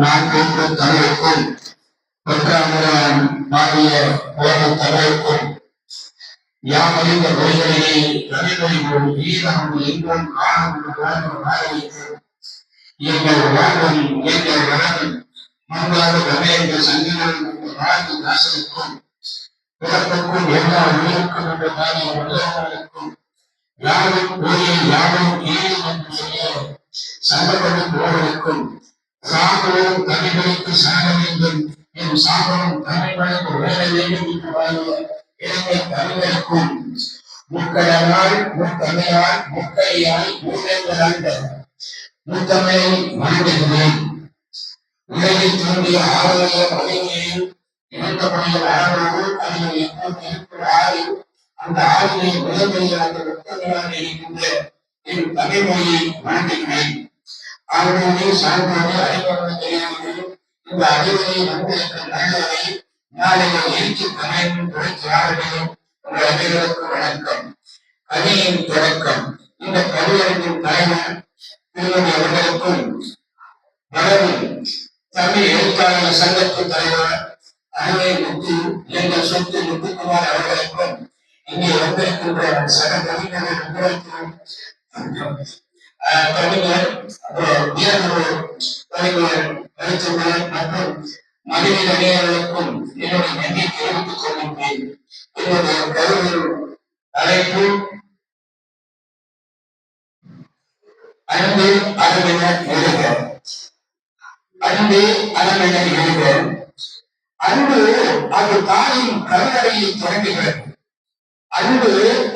நான் கேட்கும் தலைவருக்கும் பாடிய போதும் தலைவருக்கும் யாமறிந்த மொழிகளிலே தமிழ்மொழி ஈரம் எங்கும் காணும் எங்கள் வாழ்வும் எங்கள் வளரும் மங்காத கமேந்த சங்கங்கள் வாழ்வு தாசனுக்கும் பிறப்புக்கும் எல்லா உயிருக்கும் என்ற பாடிய உள்ளவர்களுக்கும் யாரும் கோயில் யாரும் ஏழும் என்று சொல்லிய சங்கப்படும் போர்களுக்கும் சாகவும் தமிழ்களுக்கு சாக வேண்டும் என் சாகவும் தமிழ்களுக்கு வேலை வேண்டும் என்று வாழிய இலங்கை தமிழருக்கும் முக்கடலால் முத்தமையால் முக்கையால் மூலங்களாண்ட முத்தமையை வணங்குகிறேன். உலகில் தோன்றிய ஆறுதல வலிமையையும் இணைக்கப்படைய ஆரோடு அதில் எப்போது இருக்கிற ஆறு அந்த ஆறினை முதன்மையில் அந்த முத்தங்களாக இருக்கின்ற என் தமிழ்மொழியை வணங்குகிறேன். ஆளுநரை சார்ந்தோடு அறிவர்கள் தெரியாமல் இந்த அறிவுரை வந்திருக்கிற நல்லவரை நாளைய எழுச்சி தமிழும் தொழிற்சாலைகளும் உங்கள் அனைவருக்கும் வணக்கம். கவியின் தொடக்கம். இந்த கவியரங்கின் தலைவர் திருமதி அவர்களுக்கும் வளரும் தமிழ் எழுத்தாளர் சங்கத்தின் தலைவர் அருமை முத்து எங்கள் சொத்து முத்துக்குமார் அவர்களுக்கும் இங்கே வந்திருக்கின்ற சக கவிஞர்கள் உங்களுக்கும் கவிஞர் வீரர்கள் கவிஞர் கருத்துள்ளர் மற்றும் மனித அணியர்களுக்கும் என்னுடைய நன்றியை தெரிவித்துக் கொள்கின்றேன். என்னுடைய கருவில் தலைப்பு அன்பு அரவினர் எழுக. அன்பு அரவினர் எழுக. அன்பு அது தாயின் கருவறையில் தொடங்குகிறது. அன்பு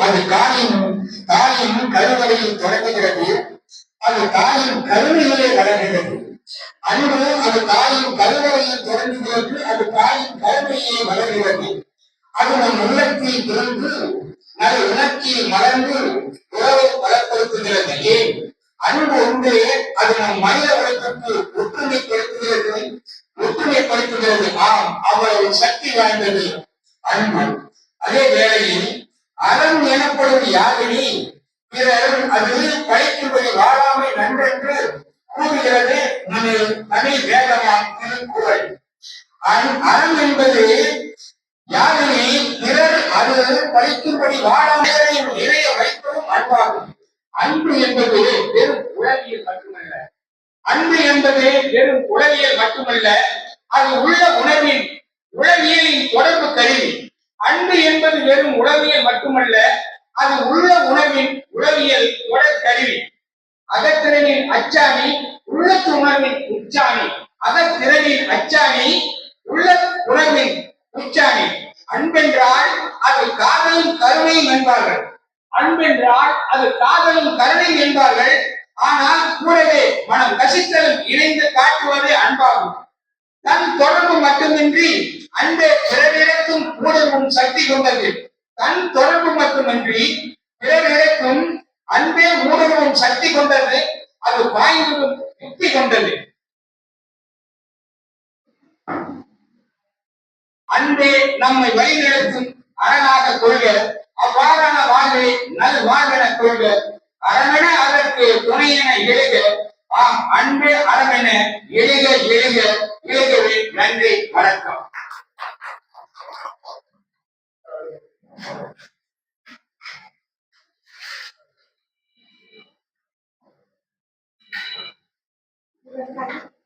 அது தாயின் கருவறையில் தொடங்குகிறது. அது தாயின் கருணையிலே வளர்கிறது. அன்பு அது தாயின் கருவறையில் தொடங்குகிறது. அது தாயின் கருணையிலே வளர்கிறது. அது நம் உள்ளத்தில் பிறந்து நல் உணர்ச்சியில் மலர்ந்து உறவை பலப்படுத்துகிறது. ஏன் அன்பு ஒன்றே அது நம் மனித உலகத்திற்கு ஒற்றுமைப்படுத்துகிறது. ஆம், அவ்வளவு சக்தி வாய்ந்தது அன்பு. அதே வேளையில் அறம் எனப்படும் யாதெனி பிறர் அது படைக்கும்படி வாழாமை நன்றென்று கூறுகிறது தமிழ் வேதமாம் திருக்குறள். அறம் என்பது யாதெனி பிறர் அது படைக்கும்படி வாழாமை நிறைய வைப்பதும் அன்பாகும். அன்பு என்பது வெறும் உளவியல் மட்டுமல்ல. அன்பு என்பது வெறும் உளவியல் மட்டுமல்ல, அது உள்ள உளவியலின் தொடர்பு கருவி. அன்பு என்பது வெறும் உளவியல் மட்டுமல்ல, அது உள்ள உளவியல் தொடர் கருவி. அகத்திறனின் அச்சாணி உள்ளத்து உணர்வின் உச்சாணி. அகத்திறனின் அச்சாணி உள்ள உணர்வின் உச்சாணி. அன்பென்றால் அது காதலும் கருணையும் என்பார்கள். அன்பென்றால் அது காதலும் கருணையும் என்பார்கள். ஆனால் கூடவே மனம் கசித்தலும் இணைந்து காட்டுவதே அன்பாகும். தன் தொடர்பு மட்டுமின்றி அன்பே பிறரிடக்கும் ஊடுருவும் சக்தி கொண்டது. தன் தொடர்பு மட்டுமின்றி பிறரிடக்கும் அன்பே ஊடுருவும் சக்தி கொண்டது. அது பாய்ந்ததும் யுக்தி கொண்டது. அன்பே நம்மை வழிநடத்தும் அரணாக கொள்க. அவ்வாறான வாழ்வை நல் வாழ்வென கொள்க. அறமென அதற்கு துணையென எழுக. ஆம், அன்பே அறமென எழுக எழுக எழுகவே. நன்றி, வணக்கம். Gracias.